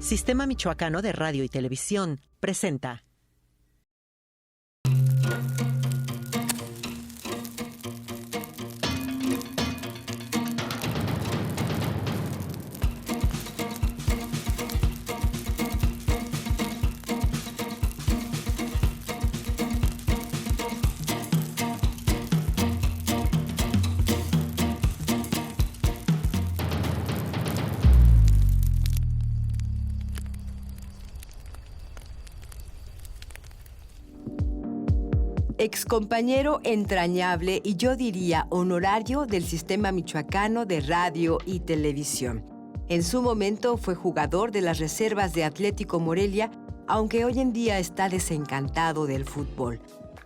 Sistema Michoacano de Radio y Televisión presenta. Excompañero entrañable y yo diría honorario del Sistema Michoacano de Radio y Televisión. En su momento fue jugador de las reservas de Atlético Morelia, aunque hoy en día está desencantado del fútbol.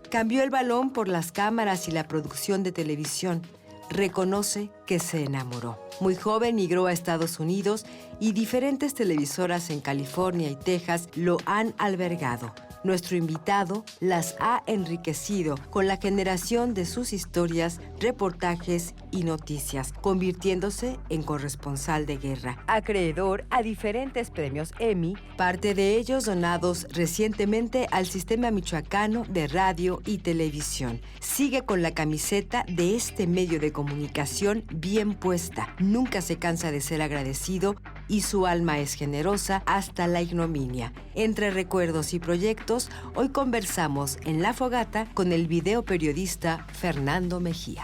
Cambió el balón por las cámaras y la producción de televisión. Reconoce que se enamoró. Muy joven migró a Estados Unidos y diferentes televisoras en California y Texas lo han albergado. Nuestro invitado las ha enriquecido con la generación de sus historias, reportajes y noticias, convirtiéndose en corresponsal de guerra, acreedor a diferentes premios Emmy, parte de ellos donados recientemente al Sistema Michoacano de Radio y Televisión. Sigue con la camiseta de este medio de comunicación bien puesta. Nunca se cansa de ser agradecido y su alma es generosa hasta la ignominia. Entre recuerdos y proyectos, hoy conversamos en La Fogata con el videoperiodista Fernando Mejía.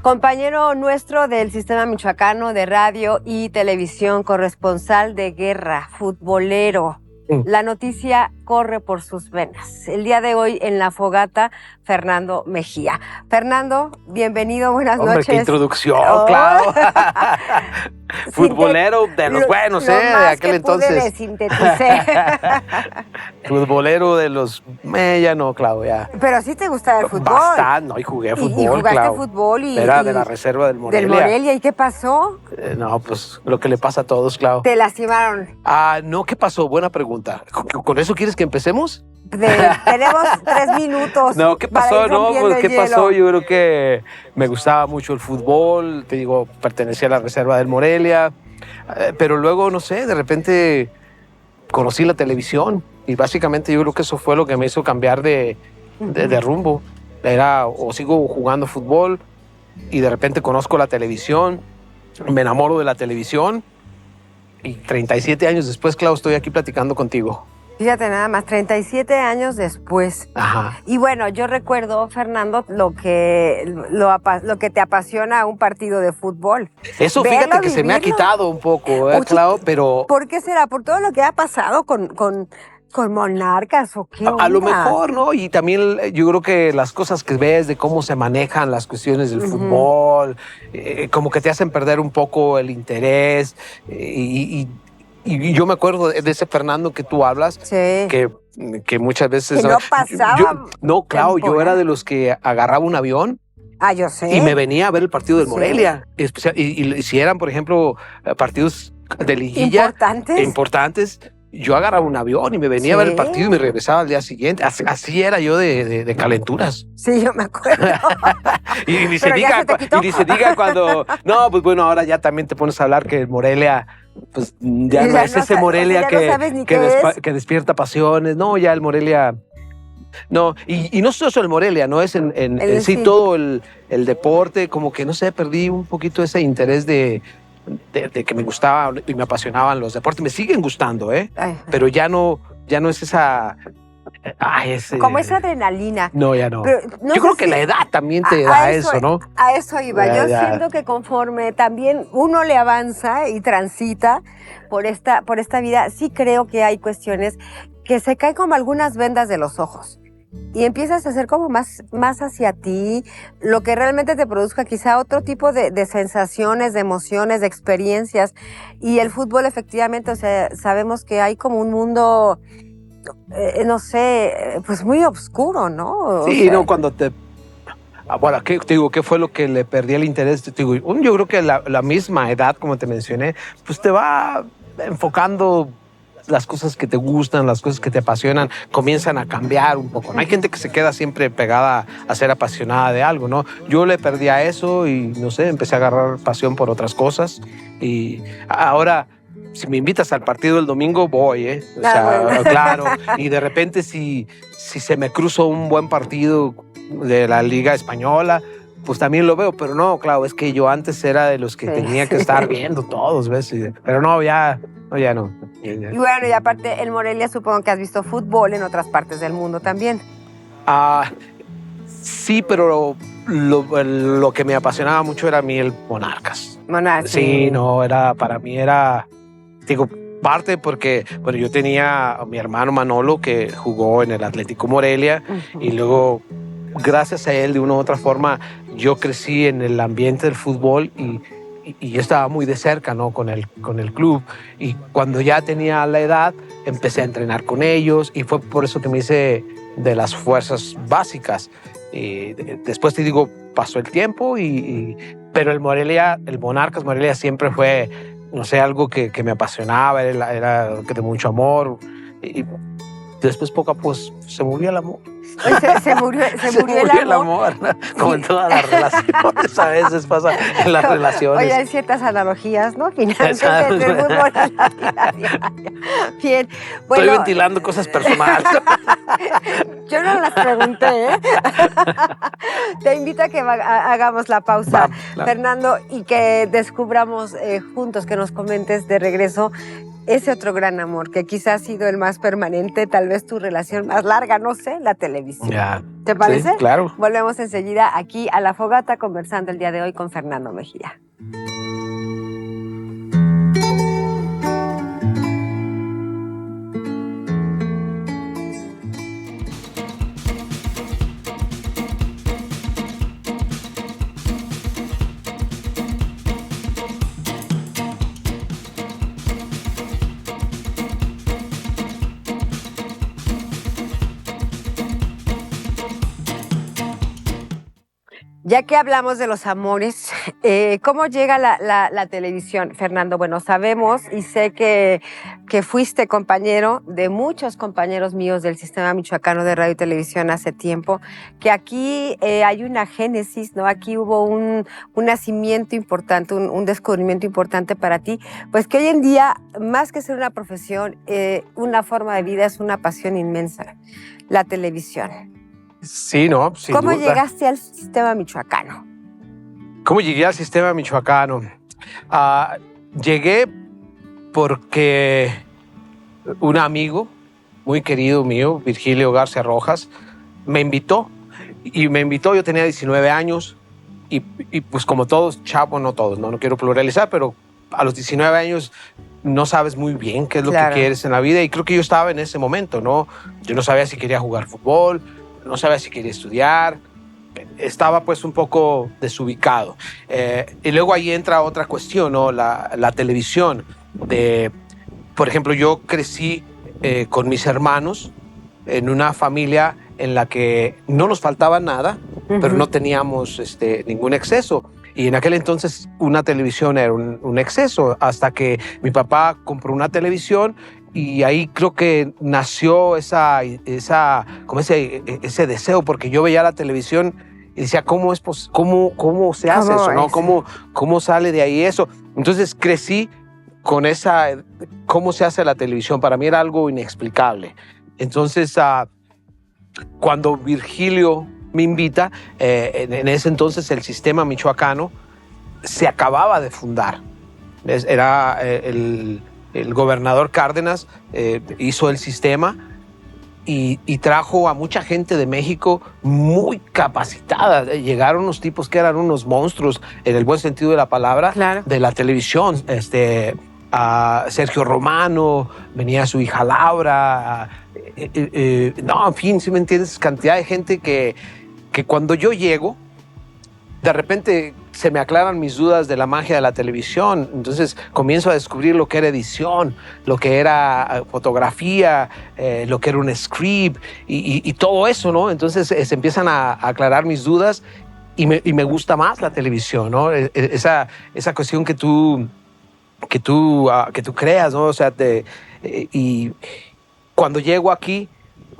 Compañero nuestro del Sistema Michoacano de Radio y Televisión, corresponsal de guerra, futbolero. La noticia corre por sus venas. El día de hoy en La Fogata, Fernando Mejía. Fernando, bienvenido, buenas noches. Hombre, qué introducción, claro. Futbolero de los buenos, de aquel entonces. Futbolero de los... ya no, claro, ya. Pero sí te gustaba el fútbol. Bastante, no, y jugué fútbol, y jugaste claro. Fútbol y... Era de la reserva del Morelia. Del Morelia, ¿y qué pasó? No, pues lo que le pasa a todos, claro. ¿Te lastimaron? No, ¿qué pasó? Buena pregunta. ¿Con eso quieres que empecemos? Tenemos 3 minutos. No, ¿qué pasó? No, pues ¿qué pasó? Yo creo que me gustaba mucho el fútbol, te digo, pertenecía a la reserva del Morelia, pero luego, no sé, de repente conocí la televisión y básicamente yo creo que eso fue lo que me hizo cambiar de rumbo. Era o sigo jugando fútbol y de repente conozco la televisión, me enamoro de la televisión y 37 años después, Clau, estoy aquí platicando contigo. Fíjate nada más, 37 años después. Ajá. Y bueno, yo recuerdo, Fernando, lo que te apasiona un partido de fútbol. Eso, verlo, fíjate que se me ha quitado un poco, Clau, pero... ¿Por qué será? ¿Por todo lo que ha pasado con Monarcas o qué onda? A lo mejor, ¿no? Y también yo creo que las cosas que ves de cómo se manejan las cuestiones del fútbol, como que te hacen perder un poco el interés y yo me acuerdo de ese Fernando que tú hablas, sí, que muchas veces... Que no pasaba. No, claro, yo era de los que agarraba un avión. Yo sé. Y me venía a ver el partido del Sí. Morelia. Y si eran, por ejemplo, partidos de liguilla importantes, yo agarraba un avión y me venía a ver el partido y me regresaba al día siguiente. Así era yo de calenturas. Sí, yo me acuerdo. y ni se diga cuando... No, pues bueno, ahora ya también te pones a hablar que el Morelia... Pues ya no es ese Morelia que despierta pasiones. No, ya el Morelia... No, y no solo el Morelia, no es en sí todo el deporte, como que no sé, perdí un poquito ese interés de que me gustaba y me apasionaban los deportes. Me siguen gustando, pero ya no es esa... como esa adrenalina. No, ya no. Pero yo creo que la edad también te da eso, ¿no? A eso iba. Yo siento que conforme también uno le avanza y transita por esta vida, sí creo que hay cuestiones que se caen como algunas vendas de los ojos. Y empiezas a hacer como más hacia ti, lo que realmente te produzca quizá otro tipo de sensaciones, de emociones, de experiencias. Y el fútbol efectivamente, o sea, sabemos que hay como un mundo... no sé, pues muy oscuro, ¿no? Sí, no, cuando te... Bueno, ¿qué te digo? ¿Qué fue lo que le perdí el interés? Te digo, yo creo que la misma edad, como te mencioné, pues te va enfocando las cosas que te gustan, las cosas que te apasionan, comienzan a cambiar un poco, ¿no? Hay gente que se queda siempre pegada a ser apasionada de algo, ¿no? Yo le perdí a eso y, no sé, empecé a agarrar pasión por otras cosas. Y ahora, si me invitas al partido el domingo, voy, ¿eh? O sea, bueno. claro. Y de repente, si se me cruza un buen partido de la Liga Española, pues también lo veo. Pero no, claro, es que yo antes era de los que tenía que estar viendo todos, ¿ves? Pero no, ya no. Y bueno, y aparte, el Morelia, supongo que has visto fútbol en otras partes del mundo también. Sí, pero lo que me apasionaba mucho era a mí el Monarcas. Monarcas. Sí, no, para mí era, digo, parte porque, bueno, yo tenía a mi hermano Manolo que jugó en el Atlético Morelia y luego, gracias a él, de una u otra forma, yo crecí en el ambiente del fútbol y yo estaba muy de cerca, ¿no? con el club. Y cuando ya tenía la edad, empecé a entrenar con ellos y fue por eso que me hice de las fuerzas básicas. Y después te digo, pasó el tiempo, pero el Monarcas Morelia siempre fue, no sé, algo que me apasionaba, era de mucho amor. Y después poco a poco se murió el amor. Se murió el amor. ¿No? Como en todas las relaciones, a veces pasa en las relaciones. Oye, hay ciertas analogías, ¿no? Finalmente, entre el fútbol y la vida diaria. Bien. Bueno, estoy ventilando cosas personales. Yo no las pregunté, ¿eh? Te invito a que hagamos la pausa, Fernando, y que descubramos juntos, que nos comentes de regreso ese otro gran amor, que quizás ha sido el más permanente, tal vez tu relación más larga, no sé, la televisión. Ya. ¿Te parece? Sí, claro. Volvemos enseguida aquí a La Fogata, conversando el día de hoy con Fernando Mejía. Ya que hablamos de los amores, ¿cómo llega la televisión, Fernando? Bueno, sabemos y sé que fuiste compañero de muchos compañeros míos del Sistema Michoacano de Radio y Televisión hace tiempo, que aquí hay una génesis, ¿no? Aquí hubo un nacimiento importante, un descubrimiento importante para ti, pues que hoy en día, más que ser una profesión, una forma de vida, es una pasión inmensa, la televisión. Sí, no, sin ¿Cómo duda. llegaste al Sistema Michoacano? ¿Cómo llegué al Sistema Michoacano? Llegué porque un amigo muy querido mío, Virgilio García Rojas, me invitó. Y me invitó, yo tenía 19 años y pues como todos, chavos, no todos, no quiero pluralizar, pero a los 19 años no sabes muy bien qué es lo que quieres en la vida y creo que yo estaba en ese momento, ¿no? Yo no sabía si quería jugar fútbol, no sabía si quería estudiar, estaba pues un poco desubicado. Y luego ahí entra otra cuestión, ¿no? La televisión. Por ejemplo, yo crecí con mis hermanos en una familia en la que no nos faltaba nada, pero no teníamos ningún exceso. Y en aquel entonces una televisión era un exceso, hasta que mi papá compró una televisión. Y ahí creo que nació ese deseo, porque yo veía la televisión y decía, ¿cómo se hace eso? ¿No? ¿Cómo sale de ahí eso? Entonces crecí con cómo se hace la televisión. Para mí era algo inexplicable. Entonces, cuando Virgilio me invita, en ese entonces el Sistema Michoacano se acababa de fundar. Era el gobernador Cárdenas hizo el sistema y trajo a mucha gente de México muy capacitada. Llegaron unos tipos que eran unos monstruos, en el buen sentido de la palabra, de la televisión. A Sergio Romano, venía su hija Laura. No, en fin, si me entiendes, cantidad de gente que cuando yo llego, de repente se me aclaran mis dudas de la magia de la televisión. Entonces comienzo a descubrir lo que era edición, lo que era fotografía, lo que era un script y todo eso, ¿no? Entonces se empiezan a aclarar mis dudas y me gusta más la televisión, ¿no? Esa cuestión que tú que tú creas, ¿no? O sea, y cuando llego aquí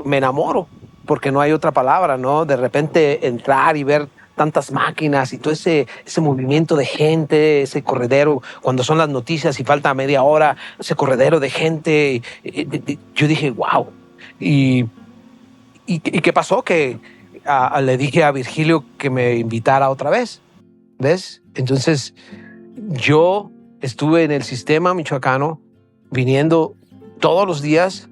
me enamoro, porque no hay otra palabra, ¿no? De repente entrar y ver tantas máquinas y todo ese movimiento de gente, ese corredero, cuando son las noticias y falta media hora, ese corredero de gente. Yo dije, wow. ¿Y qué pasó? Que le dije a Virgilio que me invitara otra vez, ¿ves? Entonces yo estuve en el sistema michoacano viniendo todos los días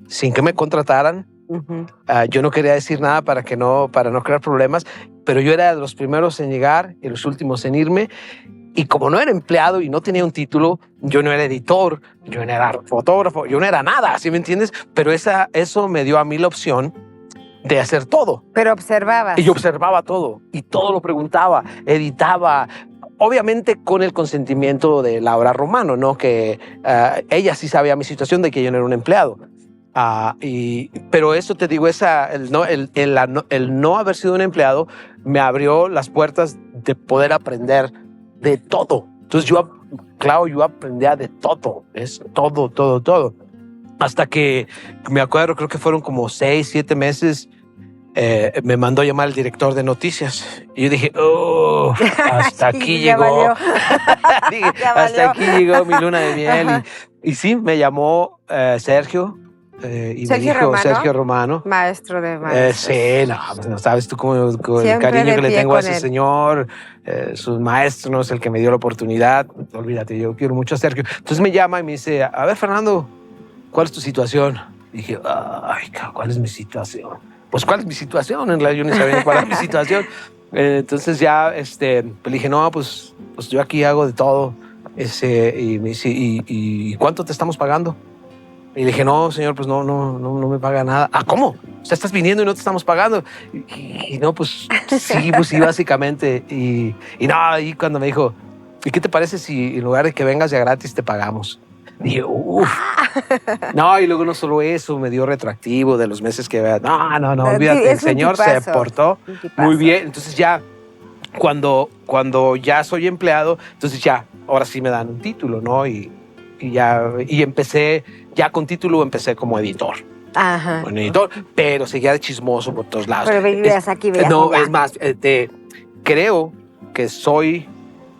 sin que me contrataran. Ujú. Yo no quería decir nada para no crear problemas, pero yo era de los primeros en llegar y los últimos en irme. Y como no era empleado y no tenía un título, yo no era editor, yo no era fotógrafo, yo no era nada, ¿sí me entiendes? Pero eso me dio a mí la opción de hacer todo. Pero observabas. Y yo observaba todo y todo lo preguntaba, editaba. Obviamente con el consentimiento de Laura Romano, ¿no? Que ella sí sabía mi situación de que yo no era un empleado. Pero eso te digo, el no haber sido un empleado me abrió las puertas de poder aprender de todo. Entonces yo aprendía de todo, es todo. Hasta que me acuerdo, creo que fueron como 6, 7 meses, me mandó a llamar el director de noticias. Y yo dije, hasta aquí Sí, ya llegó. valió. Ya Hasta valió. aquí llegó mi luna de miel. Y sí, me llamó Sergio. Y me ¿Sergio dijo Romano? Sergio Romano. Maestro de maestros. Sí, no sabes tú con el Siempre cariño de que le pie tengo a con ese él. señor, sus maestros, el que me dio la oportunidad. Olvídate, yo quiero mucho a Sergio. Entonces me llama y me dice, a ver, Fernando, ¿cuál es tu situación? Y dije, ¿cuál es mi situación? Pues, ¿cuál es mi situación? En realidad yo ni sabía cuál era mi situación. Entonces ya pues le dije, no, pues yo aquí hago de todo. Y me dice, ¿y cuánto te estamos pagando? Y le dije, no, señor, pues no me paga nada. ¿Cómo? O sea, estás viniendo y no te estamos pagando. Y no, pues sí, básicamente. Y ahí cuando me dijo, ¿y qué te parece si en lugar de que vengas ya gratis te pagamos? Dije, uff. No, y luego no solo eso, me dio retroactivo de los meses que... No, olvídate, el Es un señor se tipazo, portó un tipazo. muy bien. Entonces ya, cuando ya soy empleado, entonces ya, ahora sí me dan un título, ¿no? Y empecé, ya con título empecé como editor. Ajá. Como editor, pero seguía de chismoso por todos lados. Pero veías aquí, veías No, allá. es más, creo que soy,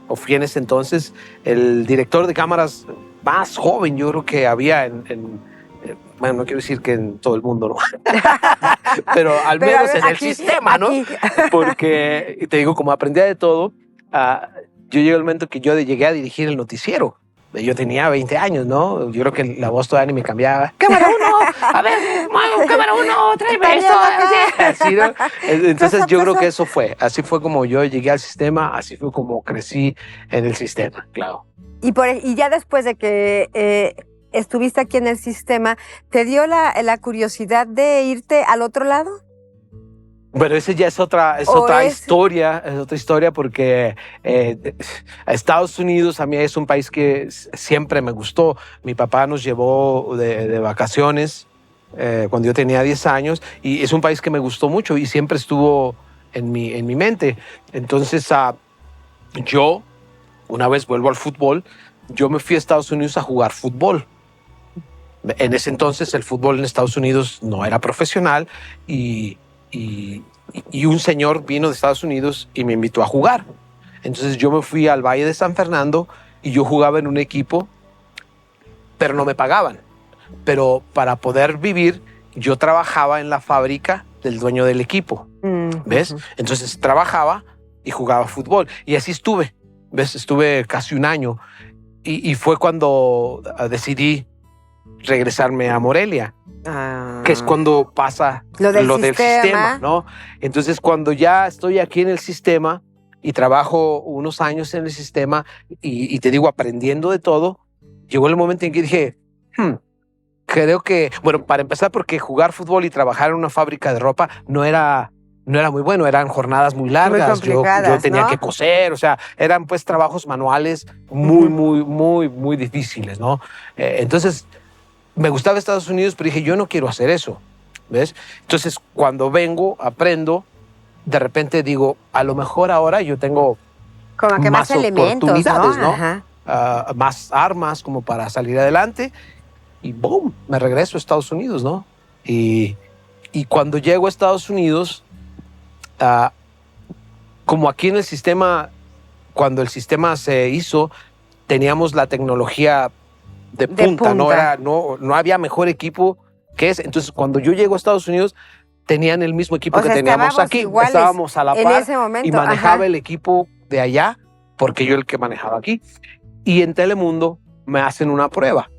o fui en ese entonces, el director de cámaras más joven, yo creo que había bueno, no quiero decir que en todo el mundo, ¿no? Pero al Pero, menos a ver, en el aquí, sistema, ¿no? aquí. Porque, te digo, como aprendía de todo, yo llegué al momento que yo llegué a dirigir el noticiero. Yo tenía 20 años, ¿no? Yo creo que la voz todavía ni me cambiaba. ¡Cámara 1! A ver, cámara 1, tráeme esto. Así, ¿no? Entonces yo creo que eso fue. Así fue como yo llegué al sistema, así fue como crecí en el sistema, claro. Y ya después de que estuviste aquí en el sistema, ¿te dio la curiosidad de irte al otro lado? Pero ese ya es otra historia porque Estados Unidos a mí es un país que siempre me gustó. Mi papá nos llevó de vacaciones cuando yo tenía 10 años y es un país que me gustó mucho y siempre estuvo en mi mente. Entonces yo, una vez vuelvo al fútbol, yo me fui a Estados Unidos a jugar fútbol. En ese entonces el fútbol en Estados Unidos no era profesional y un señor vino de Estados Unidos y me invitó a jugar. Entonces yo me fui al Valle de San Fernando y yo jugaba en un equipo, pero no me pagaban. Pero para poder vivir, yo trabajaba en la fábrica del dueño del equipo, ¿ves? Entonces trabajaba y jugaba fútbol. Y así estuve, ¿ves? Estuve casi un año. Y fue cuando decidí regresarme a Morelia. Que es cuando pasa Lo del del sistema, ¿no? Entonces, cuando ya estoy aquí en el sistema y trabajo unos años en el sistema y te digo, aprendiendo de todo, llegó el momento en que dije, creo que, bueno, para empezar, porque jugar fútbol y trabajar en una fábrica de ropa no era muy bueno, eran jornadas muy largas, Muy yo complicadas, tenía ¿no? que coser, o sea, eran pues trabajos manuales muy difíciles, ¿no? Entonces, me gustaba Estados Unidos, pero dije, yo no quiero hacer eso, ¿ves? Entonces, cuando vengo, aprendo, de repente digo, a lo mejor ahora yo tengo Como que más elementos, oportunidades, ¿no? Ajá. más armas como para salir adelante y ¡boom! Me regreso a Estados Unidos, ¿no? Y cuando llego a Estados Unidos, como aquí en el sistema, cuando el sistema se hizo, teníamos la tecnología de punta. No había mejor equipo que ese. Entonces, cuando yo llego a Estados Unidos, tenían el mismo equipo que teníamos aquí. Estábamos a la par en ese momento, y manejaba el equipo de allá, porque yo el que manejaba aquí. Y en Telemundo me hacen una prueba.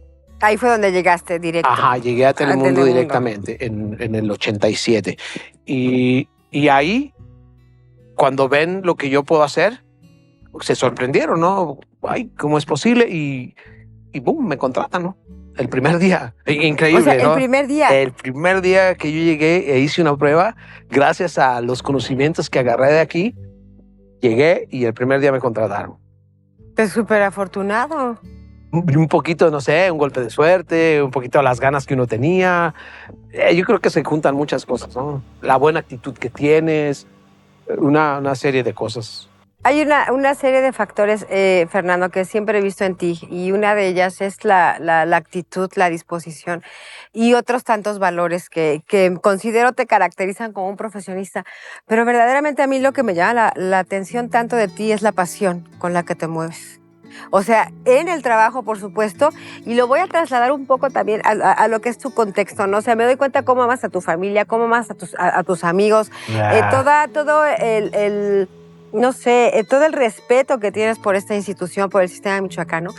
Ahí fue donde llegaste directo. Ajá, llegué a Telemundo directamente en el 87. Y ahí, cuando ven lo que yo puedo hacer, se sorprendieron, ¿no? Ay, ¿cómo es posible? Y boom, me contratan, ¿no? El primer día. Increíble, o sea, ¿no? El primer día. El primer día que yo llegué e hice una prueba, gracias a los conocimientos que agarré de aquí, llegué y el primer día me contrataron. Te súper afortunado. Un poquito, no sé, un golpe de suerte, un poquito las ganas que uno tenía. Yo creo que se juntan muchas cosas, ¿no? La buena actitud que tienes, una serie de cosas. Hay una serie de factores, Fernando, que siempre he visto en ti, y una de ellas es la actitud, la disposición y otros tantos valores que considero te caracterizan como un profesionista. Pero verdaderamente a mí lo que me llama la atención tanto de ti es la pasión con la que te mueves. O sea, en el trabajo, por supuesto, y lo voy a trasladar un poco también a lo que es tu contexto, ¿no? O sea, me doy cuenta cómo amas a tu familia, cómo amas a tus amigos, todo el no sé, todo el respeto que tienes por esta institución, por el sistema michoacano.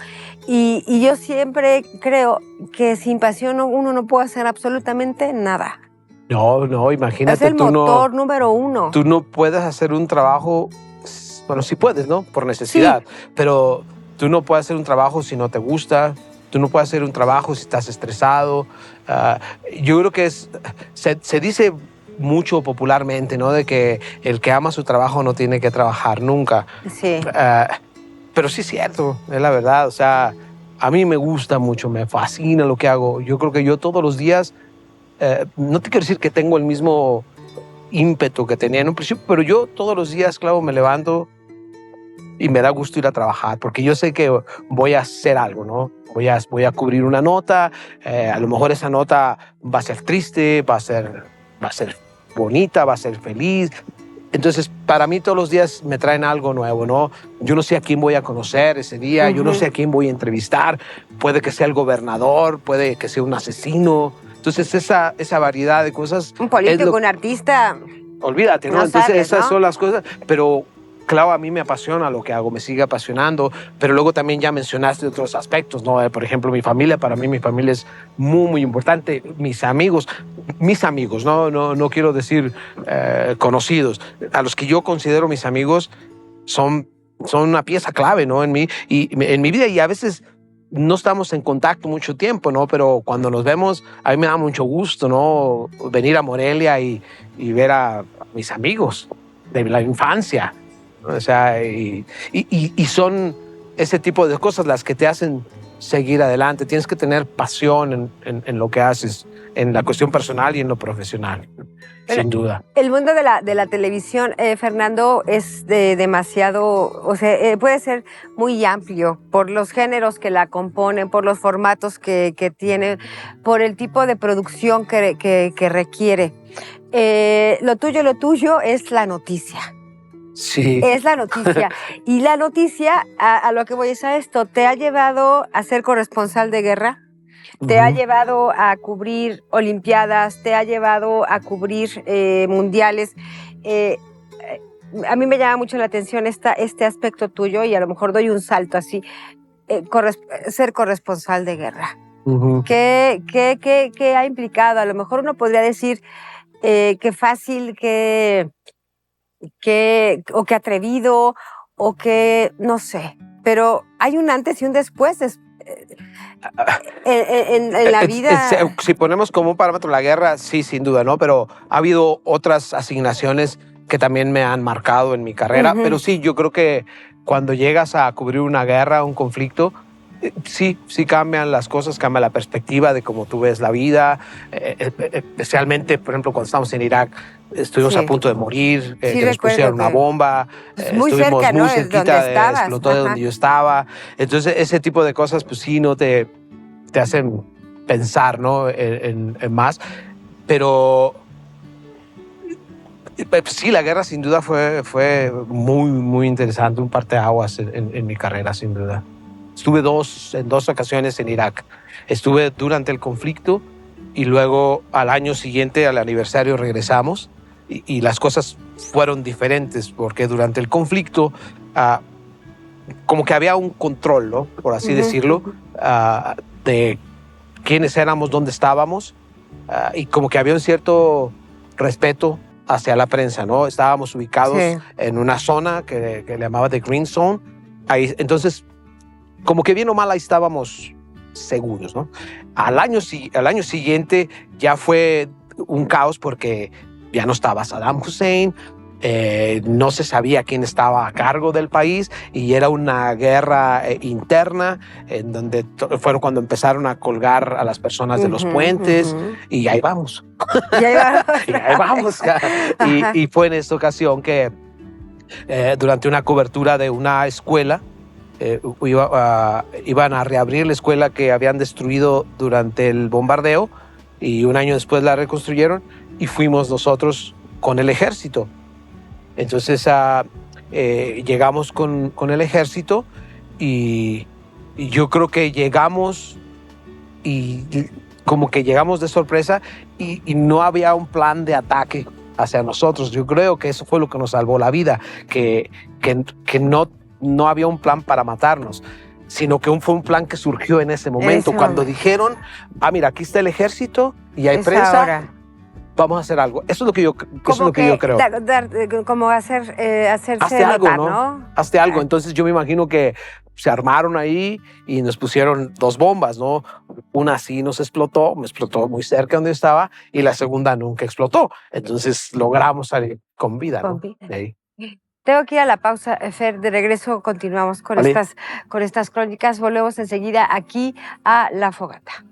Y yo siempre creo que sin pasión uno no puede hacer absolutamente nada. No, imagínate. Es el motor número uno. Tú no puedes hacer un trabajo, bueno, sí puedes, ¿no? Por necesidad, sí. Pero tú no puedes hacer un trabajo si no te gusta, tú no puedes hacer un trabajo si estás estresado. Yo creo que se dice mucho popularmente, ¿no? De que el que ama su trabajo no tiene que trabajar nunca. Sí. Pero sí es cierto, es la verdad. O sea, a mí me gusta mucho, me fascina lo que hago. Yo creo que yo todos los días, no te quiero decir que tengo el mismo ímpetu que tenía en un principio, pero yo todos los días, claro, me levanto y me da gusto ir a trabajar, porque yo sé que voy a hacer algo, ¿no? Voy a cubrir una nota, a lo mejor esa nota va a ser triste, va a ser bonita, va a ser feliz. Entonces, para mí todos los días me traen algo nuevo, ¿no? Yo no sé a quién voy a conocer ese día, yo no sé a quién voy a entrevistar. Puede que sea el gobernador, puede que sea un asesino. Entonces, esa variedad de cosas... Un político, un artista... Olvídate, ¿no? Entonces, esas son las cosas, pero... Claro, a mí me apasiona lo que hago, me sigue apasionando, pero luego también ya mencionaste otros aspectos, ¿no? Por ejemplo, mi familia, para mí mi familia es muy, muy importante. Mis amigos, no quiero decir conocidos, a los que yo considero mis amigos son una pieza clave, ¿no? En mi vida, y a veces no estamos en contacto mucho tiempo, ¿no? Pero cuando nos vemos, a mí me da mucho gusto, ¿no? Venir a Morelia y ver a mis amigos de la infancia. O sea, y son ese tipo de cosas las que te hacen seguir adelante. Tienes que tener pasión en lo que haces, en la cuestión personal y en lo profesional, sin duda. El mundo de la televisión, Fernando, es demasiado, o sea, puede ser muy amplio por los géneros que la componen, por los formatos que tiene, por el tipo de producción que requiere. Lo tuyo es la noticia. Sí. Es la noticia. Y la noticia, a lo que voy es a esto, ¿te ha llevado a ser corresponsal de guerra? ¿Te ha llevado a cubrir olimpiadas? ¿Te ha llevado a cubrir mundiales? A mí me llama mucho la atención este aspecto tuyo, y a lo mejor doy un salto así, ser corresponsal de guerra. ¿Qué ha implicado? A lo mejor uno podría decir qué fácil, o qué atrevido, o que no sé, pero hay un antes y un después en la vida. Si ponemos como un parámetro la guerra, sí, sin duda, ¿no? Pero ha habido otras asignaciones que también me han marcado en mi carrera. Pero sí, yo creo que cuando llegas a cubrir una guerra, un conflicto, Sí, sí cambian las cosas, cambia la perspectiva de cómo tú ves la vida, especialmente, por ejemplo, cuando estábamos en Irak, estuvimos a punto de morir, Sí, que nos pusieron una bomba, muy estuvimos cerca, ¿no? muy cerquita, explotó de donde yo estaba. Entonces, ese tipo de cosas, pues sí, no te hacen pensar, ¿no? en más. Pero sí, la guerra sin duda fue muy, muy interesante, un parteaguas en mi carrera, sin duda. Estuve en dos ocasiones en Irak. Estuve durante el conflicto y luego al año siguiente, al aniversario, regresamos y las cosas fueron diferentes porque durante el conflicto como que había un control, ¿no? Por así decirlo, de quiénes éramos, dónde estábamos y como que había un cierto respeto hacia la prensa, ¿no? Estábamos ubicados en una zona que le llamaba The Green Zone. Ahí, entonces, como que bien o mal ahí estábamos seguros, ¿no? Al año siguiente ya fue un caos porque ya no estaba Saddam Hussein, no se sabía quién estaba a cargo del país y era una guerra interna en donde fueron cuando empezaron a colgar a las personas de los puentes y ahí vamos. Y ahí vamos. Y fue en esta ocasión que durante una cobertura de una escuela, iban a reabrir la escuela que habían destruido durante el bombardeo y un año después la reconstruyeron y fuimos nosotros con el ejército. Entonces llegamos con el ejército y yo creo que llegamos y como que llegamos de sorpresa y no había un plan de ataque hacia nosotros. Yo creo que eso fue lo que nos salvó la vida, que no había un plan para matarnos, sino que fue un plan que surgió en ese momento. Cuando dijeron, mira, aquí está el ejército y hay prensa, ahora vamos a hacer algo. Eso es lo que yo creo. Como hacerse hazte algo, notar, ¿no? Hazte algo. Entonces yo me imagino que se armaron ahí y nos pusieron 2 bombas, ¿no? Una sí me explotó muy cerca donde estaba y la segunda nunca explotó. Entonces logramos salir con vida, ¿no? De ahí. Tengo que ir a la pausa, Fer. De regreso continuamos con estas crónicas. Volvemos enseguida aquí a La Fogata.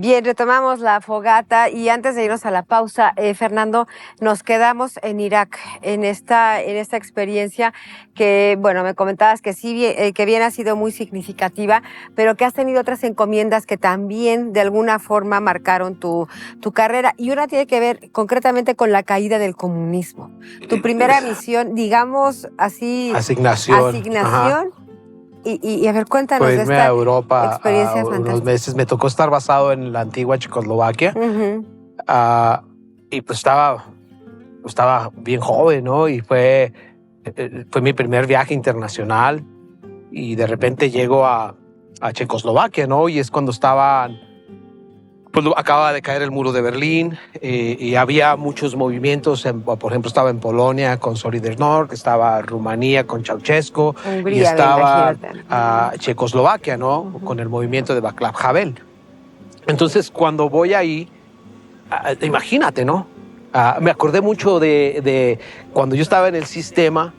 Bien, retomamos La Fogata y antes de irnos a la pausa, Fernando, nos quedamos en Irak, en esta experiencia que, bueno, me comentabas que sí, que bien ha sido muy significativa, pero que has tenido otras encomiendas que también de alguna forma marcaron tu carrera y una tiene que ver concretamente con la caída del comunismo. Tu primera misión, digamos así... Asignación. Y a ver, cuéntanos de esta a Europa experiencia fantástica. Unos meses. Me tocó estar basado en la antigua Checoslovaquia. Y pues estaba bien joven, ¿no? Y fue mi primer viaje internacional. Y de repente llego a Checoslovaquia, ¿no? Y es cuando pues acaba de caer el muro de Berlín y había muchos movimientos. Por ejemplo, estaba en Polonia con Solidarność, estaba Rumanía con Ceausescu, Hungría, y estaba Checoslovaquia, ¿no? Con el movimiento de Václav Havel. Entonces, cuando voy ahí, imagínate, ¿no? Me acordé mucho de cuando yo estaba en el sistema.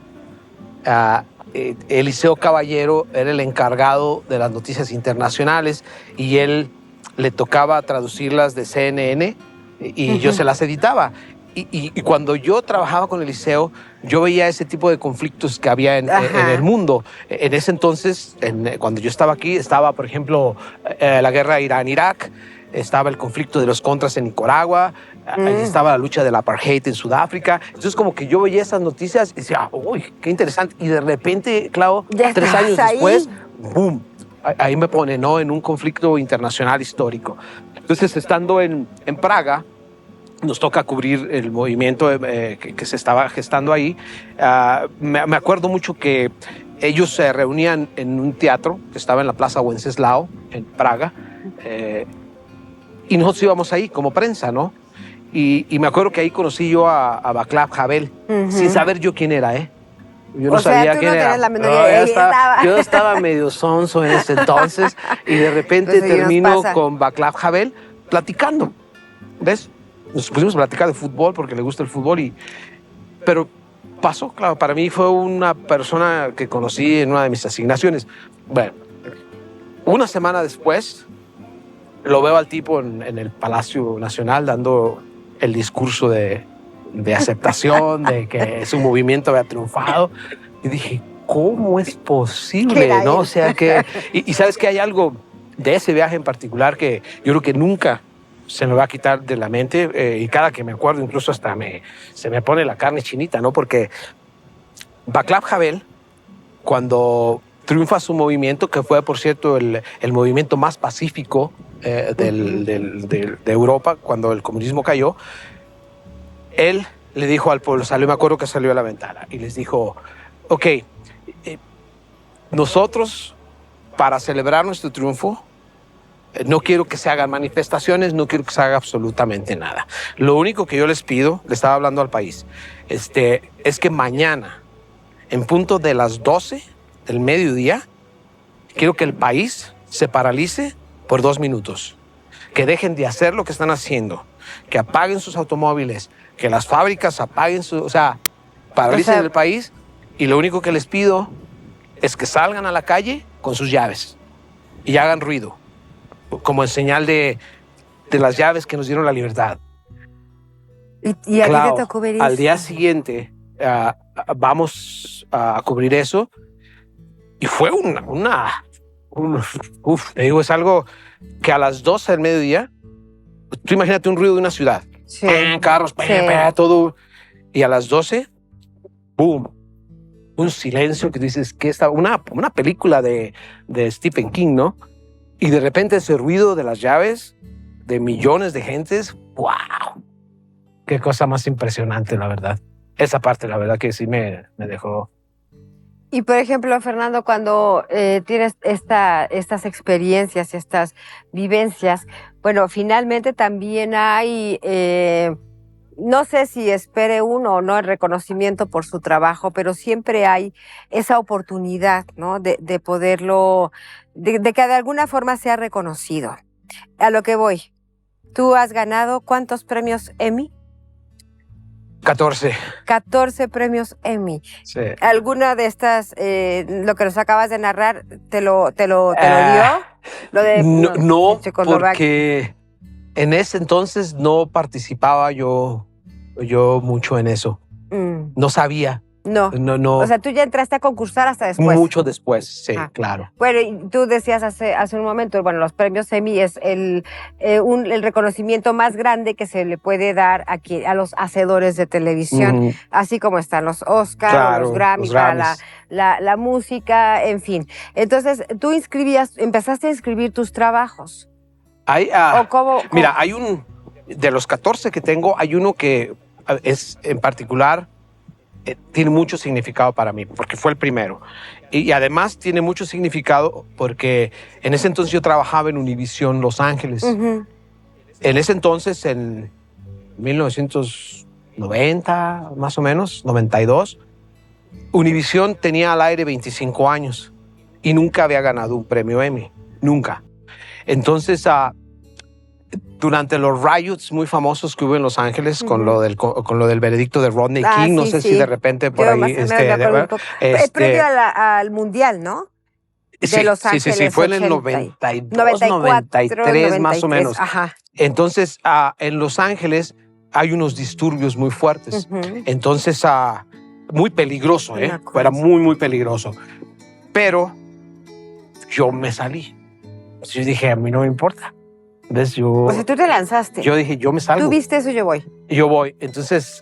Eliseo Caballero era el encargado de las noticias internacionales y él le tocaba traducirlas de CNN y yo se las editaba. Y cuando yo trabajaba con Eliseo, yo veía ese tipo de conflictos que había en el mundo. En ese entonces, cuando yo estaba aquí, estaba, por ejemplo, la guerra Irán-Irak, estaba el conflicto de los contras en Nicaragua, estaba la lucha del apartheid en Sudáfrica. Entonces, como que yo veía esas noticias y decía, uy, qué interesante. Y de repente, Clau, 3 años después, ¡boom! Ahí me pone, ¿no? En un conflicto internacional histórico. Entonces, estando en Praga, nos toca cubrir el movimiento que se estaba gestando ahí. Me acuerdo mucho que ellos se reunían en un teatro que estaba en la Plaza Wenceslao, en Praga. Y nosotros íbamos ahí como prensa, ¿no? Y me acuerdo que ahí conocí yo a Václav Havel, sin saber yo quién era, ¿eh? Yo no sabía quién era. La menor Yo estaba medio sonso en ese entonces y de repente Entonces, termino con Václav Havel platicando, ¿ves? Nos pusimos a platicar de fútbol porque le gusta el fútbol pero pasó, claro, para mí fue una persona que conocí en una de mis asignaciones. Bueno, una semana después lo veo al tipo en el Palacio Nacional dando el discurso de aceptación, de que su movimiento había triunfado. Y dije, ¿cómo es posible? ¿No? O sea que, y sabes que hay algo de ese viaje en particular que yo creo que nunca se me va a quitar de la mente, y cada que me acuerdo incluso hasta se me pone la carne chinita, ¿no? Porque Václav Havel, cuando triunfa su movimiento, que fue, por cierto, el movimiento más pacífico de Europa cuando el comunismo cayó, él le dijo al pueblo, me acuerdo que salió a la ventana y les dijo, ok, nosotros para celebrar nuestro triunfo no quiero que se hagan manifestaciones, no quiero que se haga absolutamente nada. Lo único que yo les pido, le estaba hablando al país, es que mañana, en punto de las 12 del mediodía, quiero que el país se paralice por 2 minutos, que dejen de hacer lo que están haciendo, que apaguen sus automóviles, que las fábricas apaguen paralicen el país, y lo único que les pido es que salgan a la calle con sus llaves y hagan ruido, como en señal de las llaves que nos dieron la libertad. ¿Y a ti te tocó ver eso? Al día siguiente vamos a cubrir eso y fue te digo, es algo que a las 12 del mediodía, tú imagínate un ruido de una ciudad, sí. Carros, todo, y a las 12, ¡boom! Un silencio que dices que está una película de Stephen King, ¿no? Y de repente ese ruido de las llaves de millones de gentes, ¡wow! Qué cosa más impresionante, la verdad. Esa parte, la verdad, que sí me dejó. Y, por ejemplo, Fernando, cuando tienes estas experiencias, estas vivencias, bueno, finalmente también hay, no sé si espere uno o no el reconocimiento por su trabajo, pero siempre hay esa oportunidad, ¿no? De poderlo, de que de alguna forma sea reconocido. A lo que voy, ¿tú has ganado cuántos premios Emmy? 14. 14 premios Emmy. Sí. ¿Alguna de estas, lo que nos acabas de narrar, te lo dio? Lo de, no, porque en ese entonces no participaba yo mucho en eso. No sabía. No. O sea, tú ya entraste a concursar hasta después. Mucho después, sí, claro. Bueno, y tú decías hace un momento, bueno, los premios Emmy es el reconocimiento más grande que se le puede dar aquí a los hacedores de televisión, así como están los Oscars, claro, los Grammy para la música, en fin. Entonces, tú empezaste a inscribir tus trabajos. ¿O cómo? Mira, de los 14 que tengo, hay uno que es en particular tiene mucho significado para mí, porque fue el primero. Y además tiene mucho significado porque en ese entonces yo trabajaba en Univision Los Ángeles. En ese entonces, en 1990, más o menos, 92, Univision tenía al aire 25 años y nunca había ganado un premio Emmy. Nunca. Entonces, durante los riots muy famosos que hubo en Los Ángeles con lo del veredicto de Rodney King, no sé si de repente por ahí... previo al Mundial, ¿no? De Los Ángeles. Sí, fue en el 92, 93 más o menos. Ajá. Entonces, en Los Ángeles hay unos disturbios muy fuertes. Entonces, muy peligroso, Era muy, muy peligroso. Pero yo me salí. Yo dije, a mí no me importa. ¿Ves? Pues si tú te lanzaste. Yo dije, yo me salgo. Tú viste eso, yo voy. Yo voy. Entonces,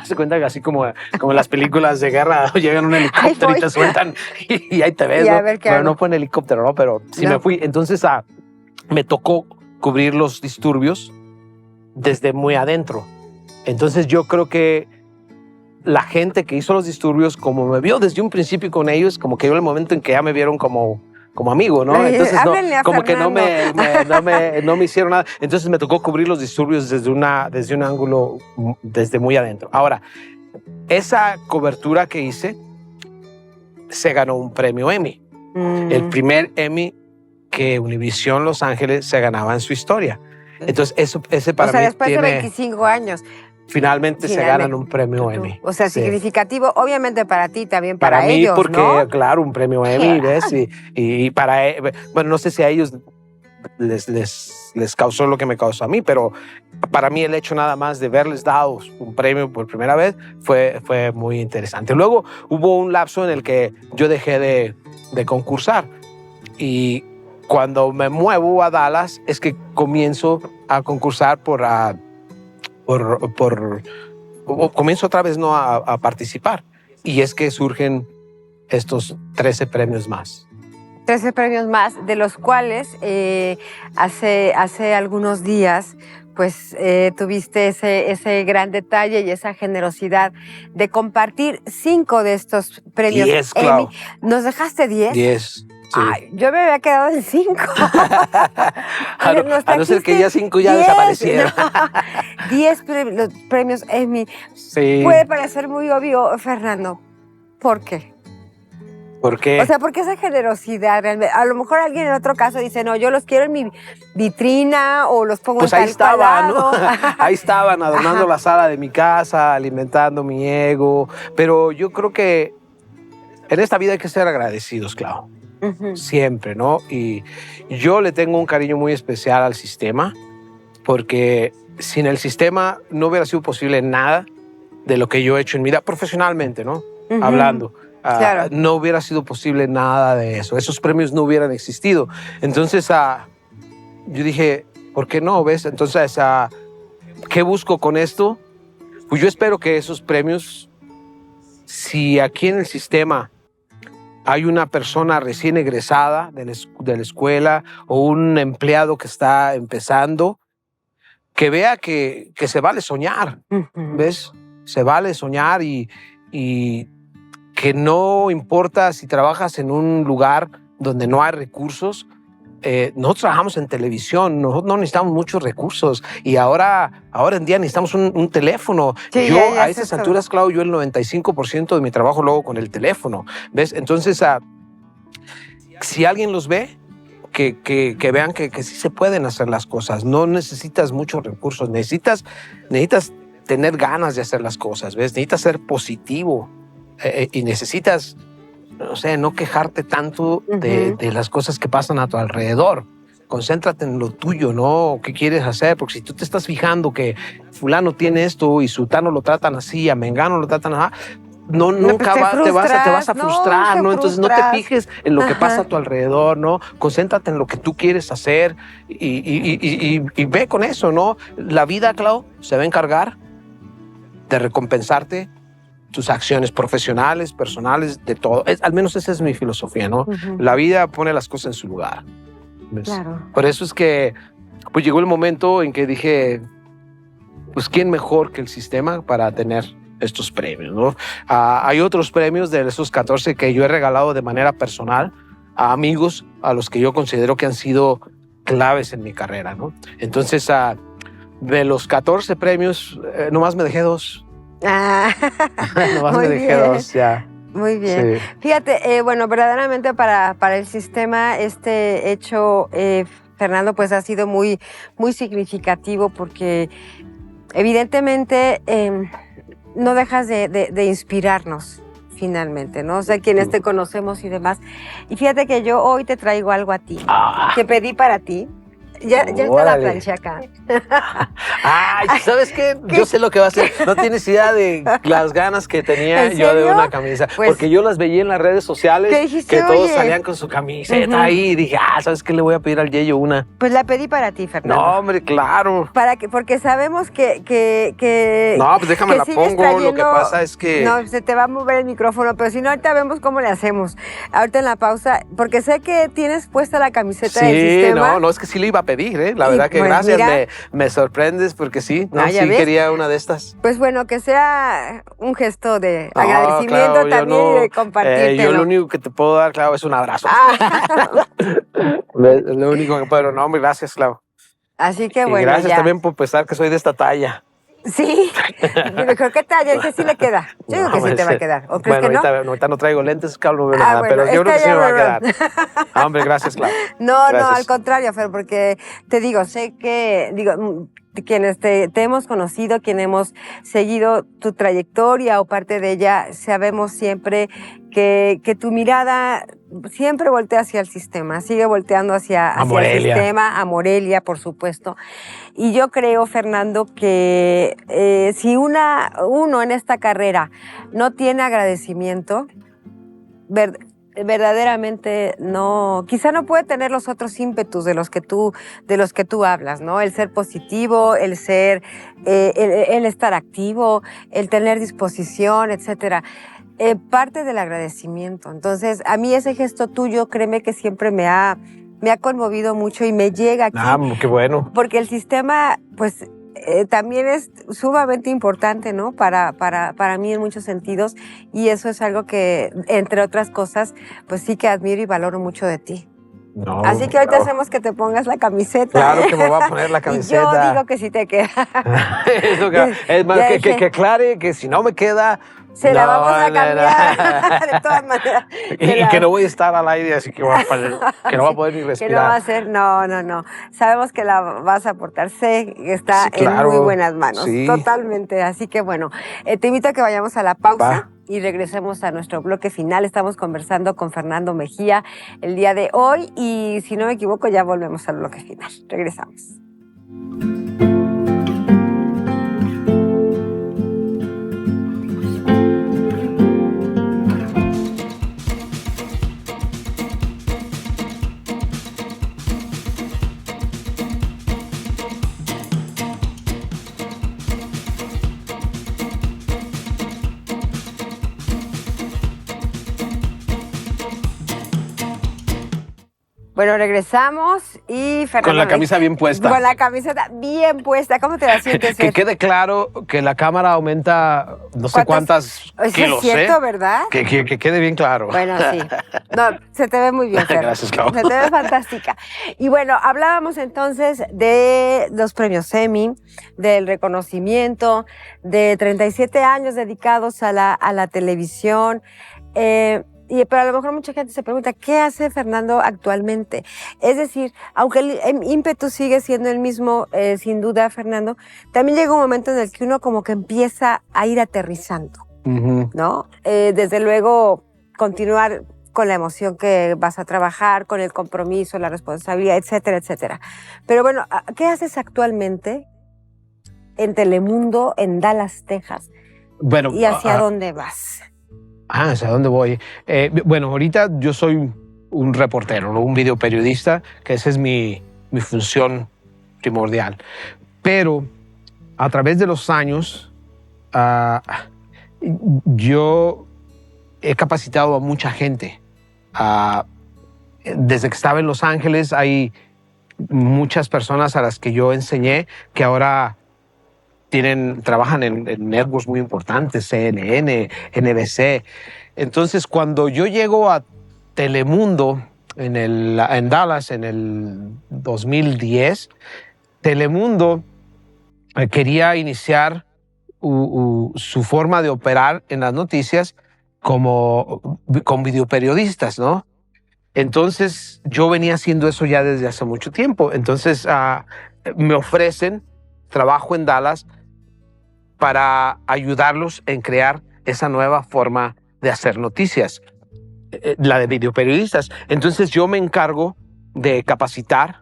se cuenta que así como en las películas de guerra, llegan un helicóptero y te sueltan y ahí te ves, ¿no? Pero no fue en helicóptero, ¿no? Pero sí me fui. Entonces, me tocó cubrir los disturbios desde muy adentro. Entonces, yo creo que la gente que hizo los disturbios, como me vio desde un principio con ellos, como que llegó el momento en que ya me vieron como como amigo, ¿no? Entonces Háblenle a como que Fernando. no me hicieron nada. Entonces me tocó cubrir los disturbios desde un ángulo, desde muy adentro. Ahora, esa cobertura que hice se ganó un premio Emmy. El primer Emmy que Univisión Los Ángeles se ganaba en su historia. Entonces, ese para mí después tiene... de 25 años. Finalmente se ganan un premio Emmy. O sea, Sí. significativo, obviamente para ti, también para mí, ellos, porque, ¿no? claro, un premio Emmy, ¿ves? Y para... Bueno, no sé si a ellos les causó lo que me causó a mí, pero para mí el hecho nada más de verles dado un premio por primera vez fue muy interesante. Luego hubo un lapso en el que yo dejé de concursar y cuando me muevo a Dallas es que comienzo a concursar comienzo otra vez ¿no? a participar y es que surgen estos 13 premios más. 13 premios más, de los cuales hace algunos días pues tuviste ese gran detalle y esa generosidad de compartir 5 de estos premios 10, Emmy. Clau. ¿Nos dejaste 10? 10. Sí. Ay, yo me había quedado en 5. a no ser que ya 5 ya desaparecieron. 10 premios Emmy. Sí. Puede parecer muy obvio, Fernando. ¿Por qué? ¿Por qué? O sea, porque esa generosidad realmente. A lo mejor alguien en otro caso dice, no, yo los quiero en mi vitrina o los pongo pues en ahí estaban, lado. ¿no? Ahí estaban adornando la sala de mi casa, alimentando mi ego. Pero yo creo que en esta vida hay que ser agradecidos, Clau. Siempre, ¿no? Y yo le tengo un cariño muy especial al sistema porque sin el sistema no hubiera sido posible nada de lo que yo he hecho en mi vida profesionalmente, ¿no? Hablando. Claro. No hubiera sido posible nada de eso. Esos premios no hubieran existido. Entonces, yo dije, ¿por qué no? ¿Ves? Entonces, ¿qué busco con esto? Pues yo espero que esos premios, si aquí en el sistema hay una persona recién egresada de la escuela o un empleado que está empezando, que vea que se vale soñar, ¿ves? Se vale soñar y que no importa si trabajas en un lugar donde no hay recursos. Nosotros trabajamos en televisión, nosotros no necesitamos muchos recursos y ahora en día necesitamos un teléfono. Sí, yo ya a esas alturas, Clau, yo el 95% de mi trabajo lo hago con el teléfono, ¿ves? Entonces, si alguien los ve, que vean que sí se pueden hacer las cosas. No necesitas muchos recursos, necesitas tener ganas de hacer las cosas, ¿ves? Necesitas ser positivo y necesitas, no sé, no quejarte tanto de las cosas que pasan a tu alrededor. Concéntrate en lo tuyo, ¿no? ¿Qué quieres hacer? Porque si tú te estás fijando que fulano tiene esto y sutano lo tratan así, a mengano lo tratan así, nunca te vas a frustrar, ¿no? Entonces no te fijes en lo que pasa a tu alrededor, ¿no? Concéntrate en lo que tú quieres hacer y ve con eso, ¿no? La vida, Clau, se va a encargar de recompensarte tus acciones profesionales, personales, de todo. Al menos esa es mi filosofía, ¿no? La vida pone las cosas en su lugar. ¿Ves? Claro. Por eso es que pues llegó el momento en que dije, pues ¿quién mejor que el sistema para tener estos premios, ¿no? Hay otros premios de esos 14 que yo he regalado de manera personal a amigos a los que yo considero que han sido claves en mi carrera, ¿no? Entonces, de los 14 premios, nomás me dejé 2. Nomás me dejé 2, ya. Muy bien. Sí. Fíjate, bueno, verdaderamente para el sistema este hecho, Fernando, pues ha sido muy, muy significativo porque evidentemente no dejas de inspirarnos finalmente, ¿no? O sea, quienes te conocemos y demás. Y fíjate que yo hoy te traigo algo a ti, que pedí para ti. Ya está la plancha acá. Ay, ¿sabes qué? Yo sé lo que va a hacer. No tienes idea de las ganas que tenía yo de una camisa. Pues, porque yo las veía en las redes sociales que todos salían con su camiseta ahí. Y dije, ¿sabes qué? Le voy a pedir al Yeyo una. Pues la pedí para ti, Fernando. No, hombre, claro. Porque sabemos que no, pues déjame la pongo. Lo que pasa es que... No, se te va a mover el micrófono, pero si no, ahorita vemos cómo le hacemos. Ahorita en la pausa, porque sé que tienes puesta la camiseta del sistema. No, es que sí le iba a pedir, ¿eh? La verdad que pues, gracias, mira, me sorprendes porque sí, no, ya sí ves. quería una de estas. Pues bueno, que sea un gesto de No, agradecimiento claro, yo también y no, de compartírtelo. yo lo único que te puedo dar, Clau, es un abrazo. Ah, Es lo único que puedo. No, hombre, gracias, Clau. así que Y bueno, gracias ya. también por pensar que soy de esta talla. Sí, creo que talla, ese sí le queda. Yo digo que sí te va a quedar. ¿O crees Bueno, que no? ahorita no traigo lentes, Clau, no veo Ah, nada, bueno, pero yo creo que sí esta me va a ya quedar. Ah, hombre, gracias, Clau. No, Gracias. al contrario, Fer, porque te digo, sé que, quienes te hemos conocido, quienes hemos seguido tu trayectoria o parte de ella, sabemos siempre que tu mirada siempre voltea hacia el sistema, sigue volteando hacia el Morelia. sistema, a Morelia, por supuesto. Y yo creo, Fernando, que si uno en esta carrera no tiene agradecimiento, verdaderamente no, quizá no puede tener los otros ímpetus de los que tú hablas, ¿no? El ser positivo, el ser, el estar activo, el tener disposición, etcétera. Parte del agradecimiento. Entonces, a mí ese gesto tuyo, créeme que siempre me ha conmovido mucho y me llega aquí. Ah, qué bueno. Porque el sistema, pues, también es sumamente importante, ¿no? Para mí en muchos sentidos, y eso es algo que, entre otras cosas, pues sí que admiro y valoro mucho de ti. No, Así que ahorita no. hacemos que te pongas la camiseta. Claro que me voy a poner la Y camiseta. yo digo que sí te queda. Es más, Ya que dije, aclare que si no me queda... se la no, vamos a no, cambiar. De todas maneras. Y que no voy a estar al aire, así que, que no voy a poder ni Que respirar. no va a ser, no. Sabemos que la vas a aportar, sé que está Sí, claro. en muy buenas manos, Sí. totalmente. Así que bueno, te invito a que vayamos a la pausa. Va. Y regresemos a nuestro bloque final. Estamos conversando con Fernando Mejía el día de hoy y si no me equivoco ya volvemos al bloque final. Regresamos. Bueno, regresamos y Fernando. Con la camisa bien puesta. Con la camiseta bien puesta. ¿Cómo te la sientes? Que quede claro que la cámara aumenta no sé cuántas Eso kilos, es cierto, ¿eh? ¿verdad? Que quede bien claro. Bueno, sí. No, se te ve muy bien, Fer. Gracias, Clau. Se te ve fantástica. Y bueno, hablábamos entonces de los premios Emmy, del reconocimiento, de 37 años dedicados a la televisión. Pero a lo mejor mucha gente se pregunta, ¿qué hace Fernando actualmente? Es decir, aunque el ímpetu sigue siendo el mismo, sin duda, Fernando, también llega un momento en el que uno como que empieza a ir aterrizando, ¿no? Desde luego, continuar con la emoción que vas a trabajar, con el compromiso, la responsabilidad, etcétera, etcétera. Pero bueno, ¿qué haces actualmente en Telemundo, en Dallas, Texas? Bueno, ¿Y hacia dónde vas? ¿Hacia dónde voy? Bueno, ahorita yo soy un reportero, ¿no? Un videoperiodista, que esa es mi función primordial. Pero a través de los años, yo he capacitado a mucha gente. Desde que estaba en Los Ángeles hay muchas personas a las que yo enseñé que ahora trabajan en networks muy importantes, CNN, NBC. Entonces, cuando yo llego a Telemundo en Dallas en el 2010, Telemundo quería iniciar su forma de operar en las noticias con videoperiodistas, ¿no? Entonces, yo venía haciendo eso ya desde hace mucho tiempo. Entonces, me ofrecen trabajo en Dallas para ayudarlos en crear esa nueva forma de hacer noticias, la de videoperiodistas. Entonces yo me encargo de capacitar